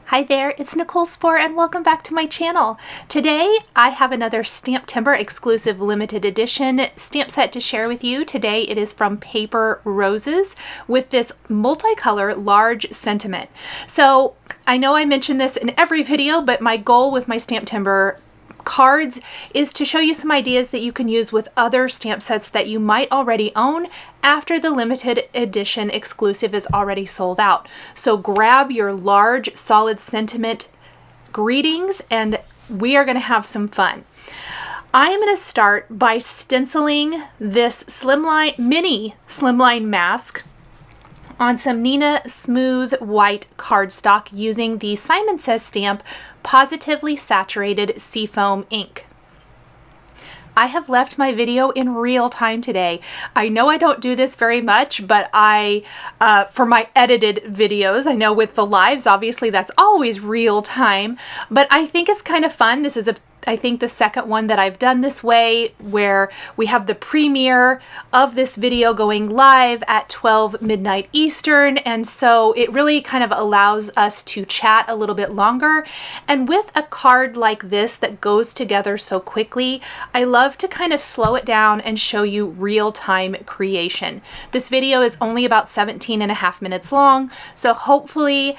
Hi there, it's Nicole Spohr and welcome back to my channel. Today I have another STAMPtember exclusive limited edition stamp set to share with you. Today it is from Paper Roses with this multicolor large sentiment. So I know I mention this in every video, but my goal with my STAMPtember cards is to show you some ideas that you can use with other stamp sets that you might already own after the limited edition exclusive is already sold out. So grab your large solid sentiment greetings and we are going to have some fun. I am going to start by stenciling this mini slimline mask on some Nina Smooth White cardstock using the Simon Says stamp Positively Saturated Seafoam ink. I have left my video in real time today. I know I don't do this very much, but for my edited videos, I know with the lives, obviously that's always real time, but I think it's kind of fun. This is I think the second one that I've done this way, where we have the premiere of this video going live at 12 midnight Eastern, and so it really kind of allows us to chat a little bit longer. And with a card like this that goes together so quickly, I love to kind of slow it down and show you real-time creation. This video is only about 17.5 minutes long, so hopefully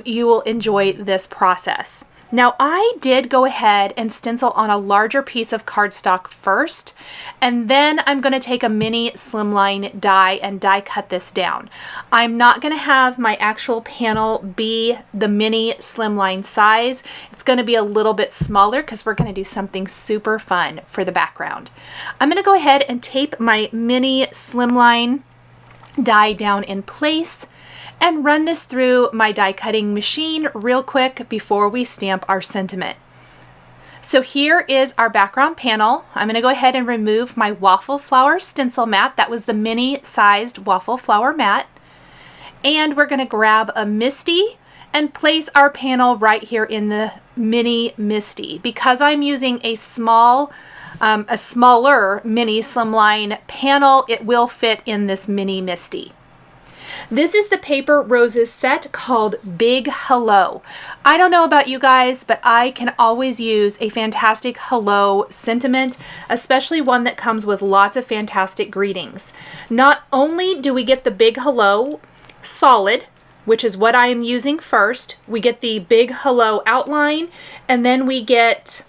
you will enjoy this process. Now I did go ahead and stencil on a larger piece of cardstock first, and then I'm going to take a mini slimline die and die cut this down. I'm not going to have my actual panel be the mini slimline size. It's going to be a little bit smaller because we're going to do something super fun for the background. I'm going to go ahead and tape my mini slimline die down in place and run this through my die cutting machine real quick before we stamp our sentiment. So here is our background panel. I'm going to go ahead and remove my waffle flower stencil mat. That was the mini sized waffle flower mat. And we're going to grab a Misty and place our panel right here in the mini Misty. Because I'm using a smaller mini slimline panel, it will fit in this mini Misty. This is the Paper Roses set called Big Hello. I don't know about you guys, but I can always use a fantastic hello sentiment, especially one that comes with lots of fantastic greetings. Not only do we get the Big Hello solid, which is what I am using first, we get the Big Hello outline, and then we get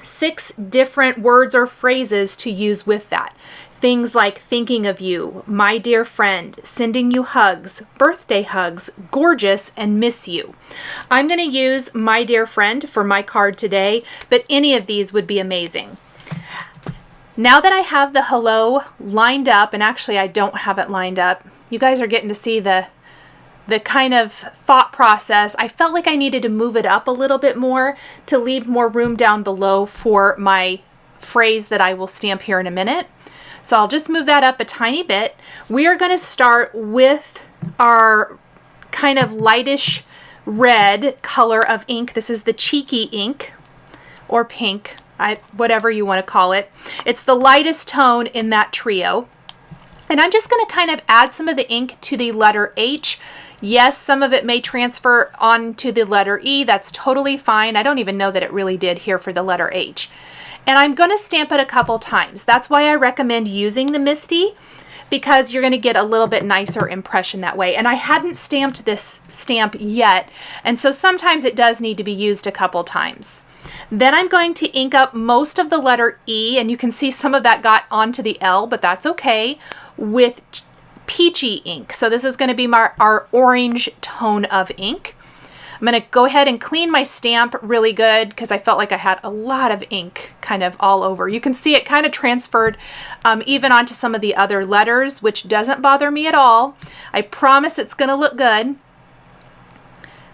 6 different words or phrases to use with that. Things like thinking of you, my dear friend, sending you hugs, birthday hugs, gorgeous, and miss you. I'm going to use my dear friend for my card today, but any of these would be amazing. Now that I have the hello lined up, and actually I don't have it lined up, you guys are getting to see the kind of thought process. I felt like I needed to move it up a little bit more to leave more room down below for my phrase that I will stamp here in a minute. So I'll just move that up a tiny bit. We are going to start with our kind of lightish red color of ink. This is the Cheeky ink, or pink, whatever you want to call it. It's the lightest tone in that trio. And I'm just going to kind of add some of the ink to the letter H. Yes, some of it may transfer onto the letter E. That's totally fine. I don't even know that it really did here for the letter H. And I'm going to stamp it a couple times. That's why I recommend using the Misty, because you're going to get a little bit nicer impression that way. And I hadn't stamped this stamp yet, and so sometimes it does need to be used a couple times. Then I'm going to ink up most of the letter E, and you can see some of that got onto the L, but that's okay, with Peachy ink. So this is going to be our orange tone of ink. I'm going to go ahead and clean my stamp really good because I felt like I had a lot of ink kind of all over. You can see it kind of transferred even onto some of the other letters, which doesn't bother me at all. I promise it's going to look good.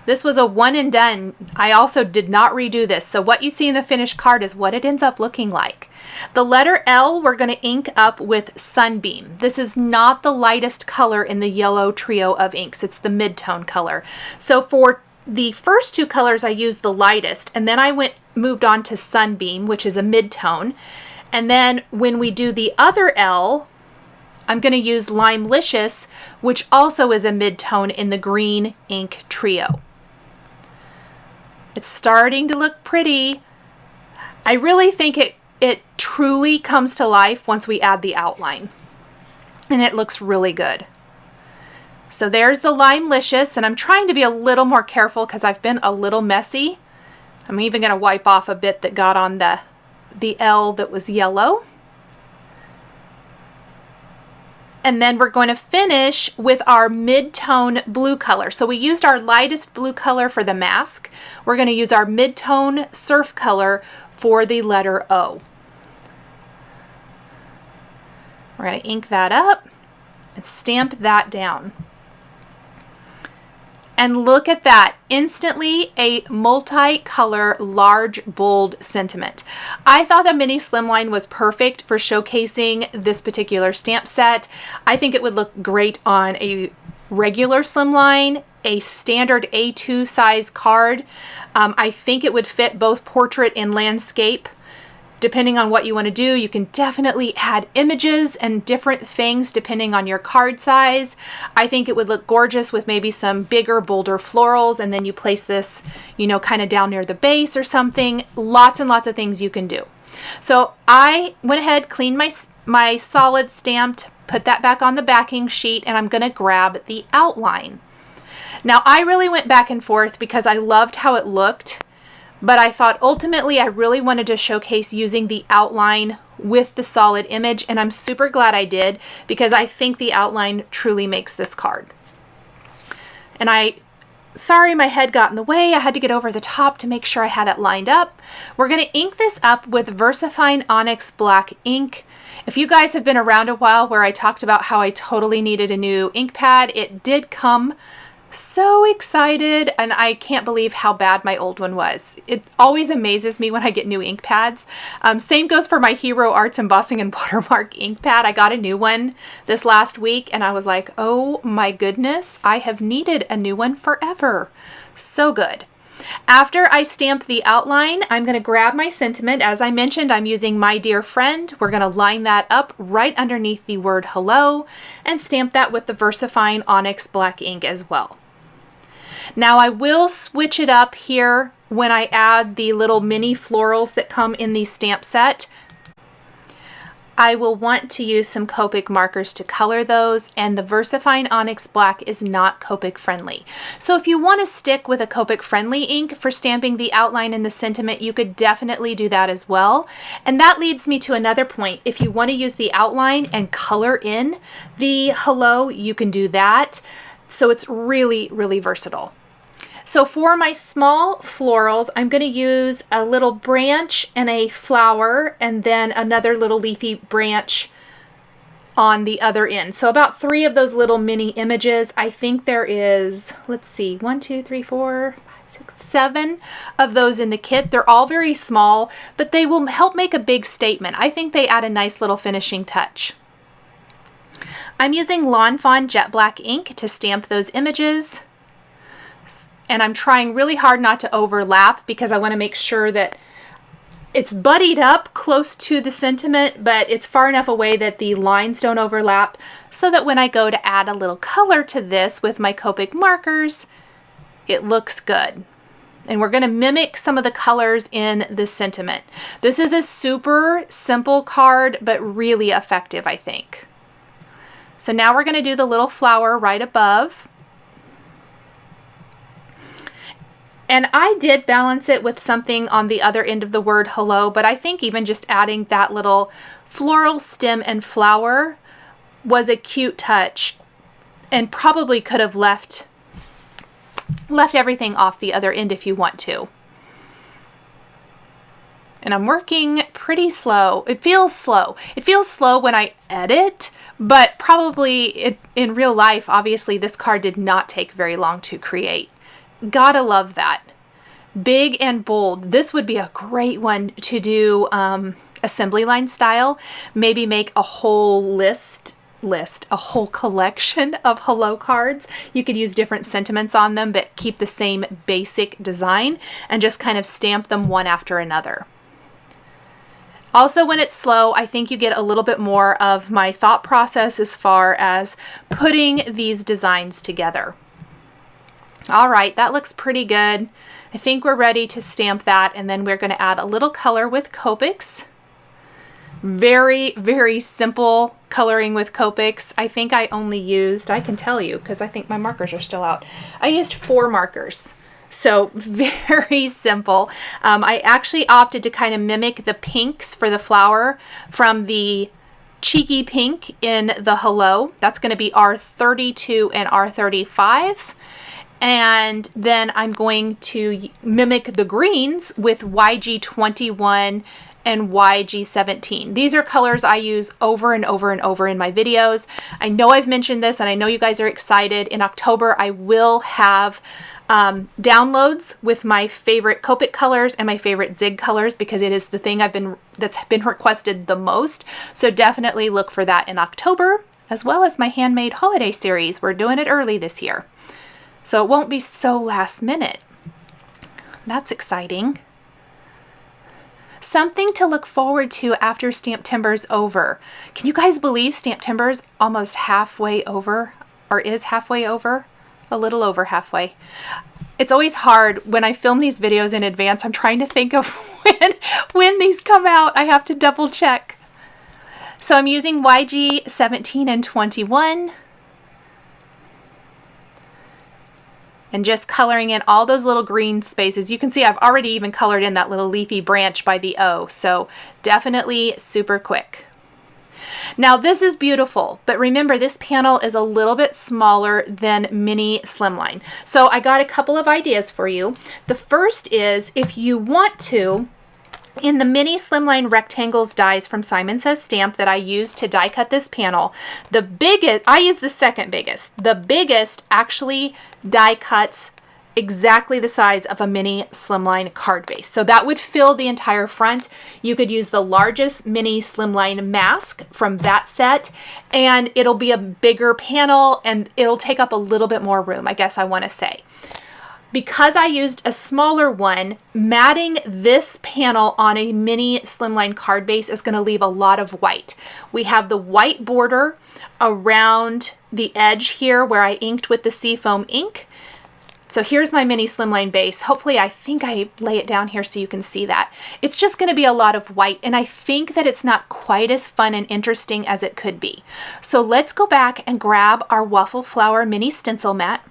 This was a one and done. I also did not redo this. So what you see in the finished card is what it ends up looking like. The letter L we're going to ink up with Sunbeam. This is not the lightest color in the yellow trio of inks. It's the mid-tone color. So for the first 2 colors I used the lightest, and then I moved on to Sunbeam, which is a mid-tone. And then when we do the other L, I'm going to use Limelicious, which also is a mid-tone in the green ink trio. It's starting to look pretty. I really think it truly comes to life once we add the outline. And it looks really good. So there's the LIMELICIOUS, and I'm trying to be a little more careful because I've been a little messy. I'm even going to wipe off a bit that got on the L that was yellow. And then we're going to finish with our mid-tone blue color. So we used our lightest blue color for the mask. We're going to use our mid-tone surf color for the letter O. We're going to ink that up and stamp that down. And look at that, instantly a multi-color, large, bold sentiment. I thought the mini Slimline was perfect for showcasing this particular stamp set. I think it would look great on a regular Slimline, a standard A2 size card. I think it would fit both portrait and landscape. Depending on what you want to do, you can definitely add images and different things depending on your card size. I think it would look gorgeous with maybe some bigger, bolder florals, and then you place this, you know, kind of down near the base or something. Lots and lots of things you can do. So I went ahead, cleaned my solid stamped, put that back on the backing sheet, and I'm going to grab the outline. Now I really went back and forth because I loved how it looked. But I thought ultimately I really wanted to showcase using the outline with the solid image, and I'm super glad I did because I think the outline truly makes this card. And sorry my head got in the way, I had to get over the top to make sure I had it lined up. We're going to ink this up with VersaFine Onyx Black ink. If you guys have been around a while where I talked about how I totally needed a new ink pad, it did come. So excited, and I can't believe how bad my old one was. It always amazes me when I get new ink pads. Same goes for my Hero Arts Embossing and Watermark ink pad. I got a new one this last week and I was like, oh my goodness, I have needed a new one forever. So good. After I stamp the outline, I'm going to grab my sentiment. As I mentioned, I'm using My Dear Friend. We're going to line that up right underneath the word hello and stamp that with the VersaFine Onyx Black ink as well. Now I will switch it up here when I add the little mini florals that come in the stamp set. I will want to use some Copic markers to color those, and the VersaFine Onyx Black is not Copic friendly. So if you want to stick with a Copic friendly ink for stamping the outline and the sentiment, you could definitely do that as well. And that leads me to another point. If you want to use the outline and color in the hello, you can do that. So it's really, really versatile. So for my small florals, I'm going to use a little branch and a flower and then another little leafy branch on the other end. So about 3 of those little mini images. I think there is, let's see, 1, 2, 3, 4, 5, 6, 7 of those in the kit. They're all very small, but they will help make a big statement. I think they add a nice little finishing touch. I'm using Lawn Fawn Jet Black ink to stamp those images. And I'm trying really hard not to overlap because I want to make sure that it's buddied up close to the sentiment, but it's far enough away that the lines don't overlap so that when I go to add a little color to this with my Copic markers, it looks good. And we're going to mimic some of the colors in the sentiment. This is a super simple card, but really effective, I think. So now we're going to do the little flower right above. And I did balance it with something on the other end of the word hello, but I think even just adding that little floral stem and flower was a cute touch and probably could have left everything off the other end if you want to. And I'm working pretty slow. It feels slow. It feels slow when I edit, but probably in real life, obviously this card did not take very long to create. Gotta love that. Big and bold. This would be a great one to do assembly line style. Maybe make a whole a whole collection of hello cards. You could use different sentiments on them, but keep the same basic design and just kind of stamp them one after another. Also, when it's slow, I think you get a little bit more of my thought process as far as putting these designs together. All right, that looks pretty good. I think we're ready to stamp that, and then we're going to add a little color with Copics. Very, very simple coloring with Copics. I think I only used, I can tell you because I think my markers are still out. I used 4 markers. So very simple. I actually opted to kind of mimic the pinks for the flower from the Cheeky Pink in the Hello. That's going to be R32 and R35. And then I'm going to mimic the greens with YG21 and YG17. These are colors I use over and over and over in my videos. I know I've mentioned this and I know you guys are excited. In October, I will have downloads with my favorite Copic colors and my favorite Zig colors because it is the thing that's been requested the most. So definitely look for that in October, as well as my handmade holiday series. We're doing it early this year, so it won't be so last minute. That's exciting. Something to look forward to after STAMPtember's over. Can you guys believe STAMPtember's almost halfway over, or is halfway over? A little over halfway. It's always hard when I film these videos in advance. I'm trying to think of when these come out. I have to double check. So I'm using YG 17 and 21. And just coloring in all those little green spaces. You can see I've already even colored in that little leafy branch by the O. So definitely super quick. Now this is beautiful, but remember this panel is a little bit smaller than Mini Slimline. So I got a couple of ideas for you. The first is, if you want to, in the Mini Slimline Rectangles dies from Simon Says Stamp that I used to die cut this panel, the biggest, I use the second biggest. The biggest actually die cuts exactly the size of a Mini Slimline card base. So that would fill the entire front. You could use the largest Mini Slimline mask from that set, and it'll be a bigger panel and it'll take up a little bit more room, I guess I want to say. Because I used a smaller one, matting this panel on a Mini Slimline card base is going to leave a lot of white. We have the white border around the edge here where I inked with the SEAFOAM ink. So here's my Mini Slimline base. Hopefully, I think I lay it down here so you can see that. It's just going to be a lot of white, and I think that it's not quite as fun and interesting as it could be. So let's go back and grab our Waffle Flower Mini Stencil mat.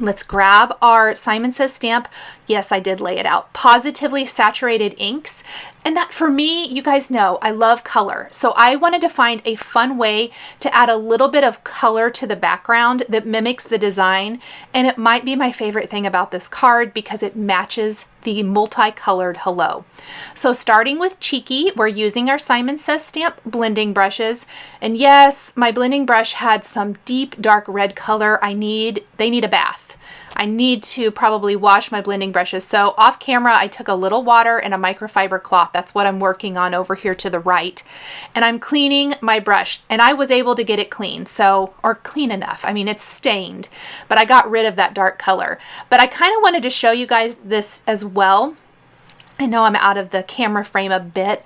Let's grab our Simon Says Stamp. Yes, I did lay it out. Pawsitively saturated inks. And that, for me, you guys know, I love color. So I wanted to find a fun way to add a little bit of color to the background that mimics the design. And it might be my favorite thing about this card because it matches the multicolored hello. So starting with Cheeky, we're using our Simon Says Stamp blending brushes. And yes, my blending brush had some deep dark red color. They need a bath. I need to probably wash my blending brushes. So off camera, I took a little water and a microfiber cloth. That's what I'm working on over here to the right. And I'm cleaning my brush, and I was able to get it clean. So, or clean enough. I mean, it's stained, but I got rid of that dark color. But I kind of wanted to show you guys this as well. I know I'm out of the camera frame a bit.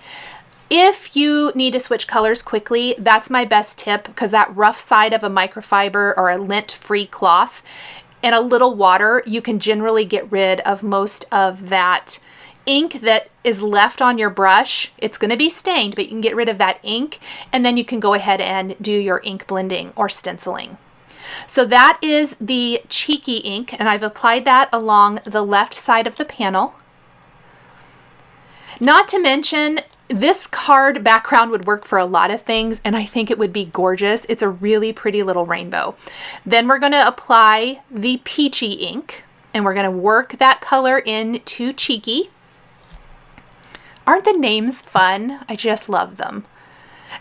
If you need to switch colors quickly, that's my best tip, because that rough side of a microfiber or a lint-free cloth and a little water, you can generally get rid of most of that ink that is left on your brush. It's going to be stained, but you can get rid of that ink, and then you can go ahead and do your ink blending or stenciling. So that is the Cheeky ink, and I've applied that along the left side of the panel. Not to mention, this card background would work for a lot of things, and I think it would be gorgeous. It's a really pretty little rainbow. Then we're going to apply the Peachy ink, and we're going to work that color into Cheeky. Aren't the names fun? I just love them.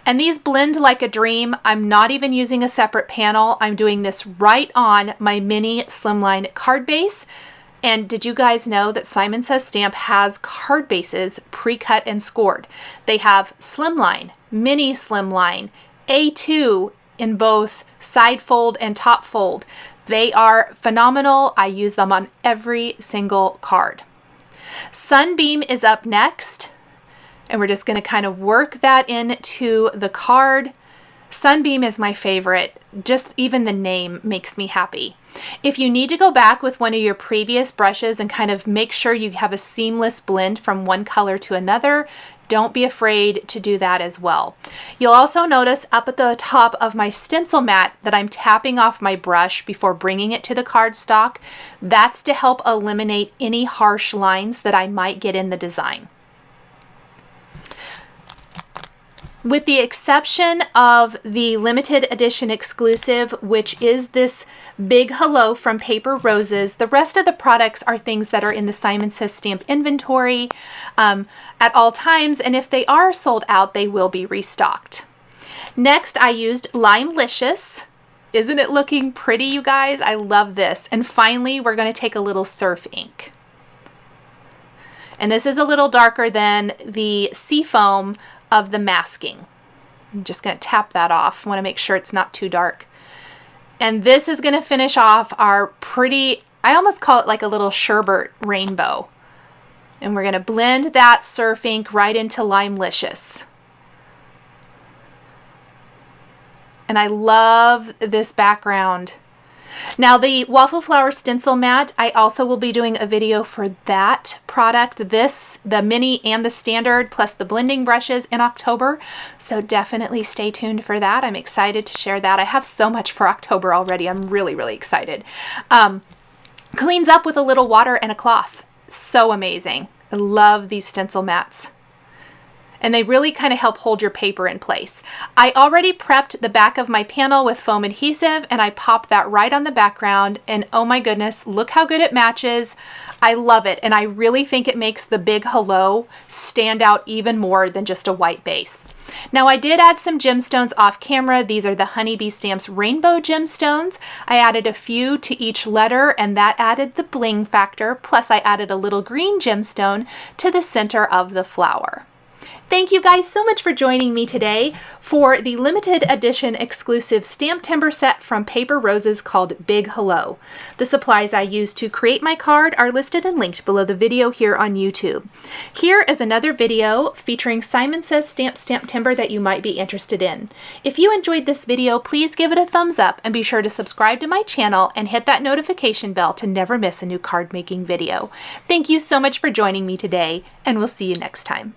And these blend like a dream. I'm not even using a separate panel. I'm doing this right on my Mini Slimline card base. And did you guys know that Simon Says Stamp has card bases pre-cut and scored? They have Slimline, Mini Slimline, A2 in both side fold and top fold. They are phenomenal. I use them on every single card. Sunbeam is up next, and we're just going to kind of work that into the card. Sunbeam is my favorite. Just even the name makes me happy. If you need to go back with one of your previous brushes and kind of make sure you have a seamless blend from one color to another, don't be afraid to do that as well. You'll also notice up at the top of my stencil mat that I'm tapping off my brush before bringing it to the cardstock. That's to help eliminate any harsh lines that I might get in the design. With the exception of the limited edition exclusive, which is this Big Hello from Paper Roses, the rest of the products are things that are in the Simon Says Stamp inventory at all times, and if they are sold out, they will be restocked. Next, I used LIMELICIOUS. Isn't it looking pretty, you guys? I love this. And finally, we're going to take a little surf ink. And this is a little darker than the SEAFOAM of the masking. I'm just going to tap that off. I want to make sure it's not too dark. And this is going to finish off our pretty, I almost call it like a little sherbet rainbow. And we're going to blend that surf ink right into LIMELICIOUS. And I love this background. Now the waffle flower stencil mat, I also will be doing a video for that product, the mini and the standard, plus the blending brushes in October. So definitely stay tuned for that. I'm excited to share that. I have so much for October already. I'm really, really excited. Cleans up with a little water and a cloth. So amazing. I love these stencil mats. And they really kind of help hold your paper in place. I already prepped the back of my panel with foam adhesive, and I popped that right on the background, and oh my goodness, look how good it matches. I love it, and I really think it makes the Big Hello stand out even more than just a white base. Now I did add some gemstones off camera. These are the Honeybee Stamps Rainbow Gemstones. I added a few to each letter, and that added the bling factor, plus I added a little green gemstone to the center of the flower. Thank you guys so much for joining me today for the limited edition exclusive STAMPtember set from Paper Roses called Big Hello. The supplies I used to create my card are listed and linked below the video here on YouTube. Here is another video featuring Simon Says STAMPtember that you might be interested in. If you enjoyed this video, please give it a thumbs up and be sure to subscribe to my channel and hit that notification bell to never miss a new card making video. Thank you so much for joining me today, and we'll see you next time.